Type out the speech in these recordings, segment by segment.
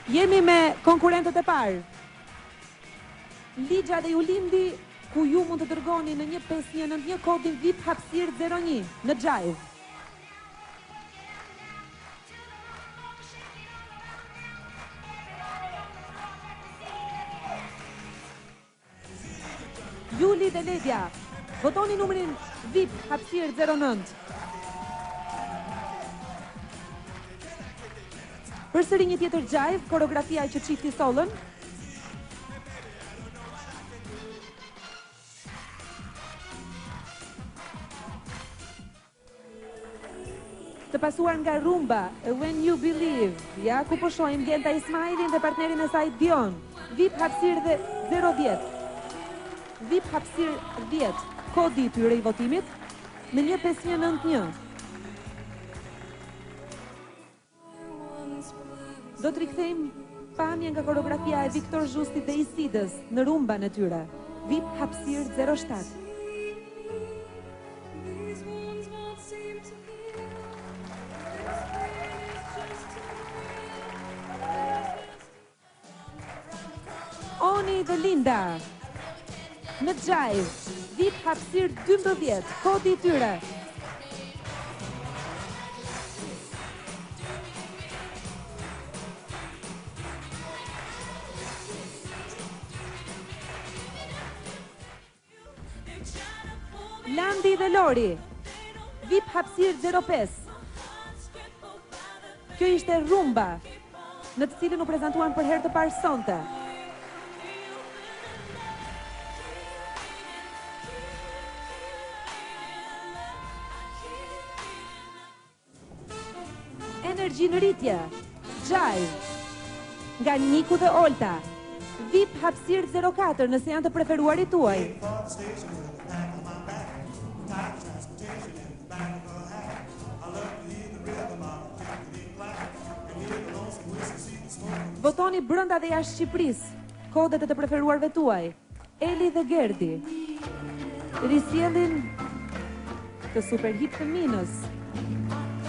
Jemi me konkurentët e parë. Ligja dhe ju lindi ku ju mund të dërgoni në 1591 kodin VIP hapësirë 01 në Gjajv. Juli dhe Ledja, votoni numrin VIP hapësirë 09. Përsëri një tjetër Gjajv, koreografia që çifti sollën. Të pasuar nga Rumba, When You Believe, ja ku po shohim Glenda Ismailin dhe partnerin e saj Dion. VIP hapësirë dhe 010. VIP hapësirë 10, kodi i tyre i votimit në 1591. Do të rikthejmë pamje nga koreografia e Viktor Zhustit dhe Isidës në Rumba në tyre. VIP hapësirë 07. Oni dhe Linda në Gjajv, VIP hapësirë 12, kodi i tyre. Landi dhe Lori, VIP hapësirë 05. Kjo ishte Rumba, në të cilën u prezantuan për herë të parë sonte. Energji në rritje, Gjajv, nga Niku dhe Olta, VIP hapësirë 04 nëse janë të preferuarit tuaj. Votoni brenda dhe jashtë Shqipërisë, kodet e të preferuarve tuaj. Eli dhe Gerdi risjellin të super hip të Minës,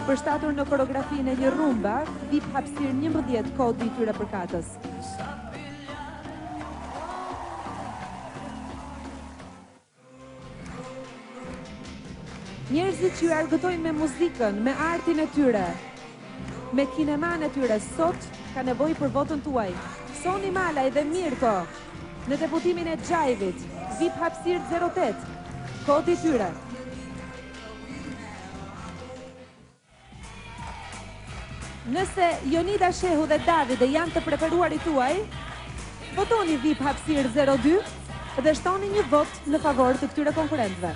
përshtatur në koreografinë e një Rumba, VIP hapësirë 11, kodi i tyre përkatës. Njerëzit që ju argëtojnë me muzikën, me artin e tyre, me kineman e tyre, sot ka nevojë për votën tuaj. Soni Malaj dhe Mirko në deputimin e Gjajvit, VIP hapësirë 08, kodi i tyre. Nëse Jonida Shehu dhe Davide janë të preferuarit tuaj, votoni VIP hapësirë 02 dhe shtoni një vot në favor të këtyre konkurentëve.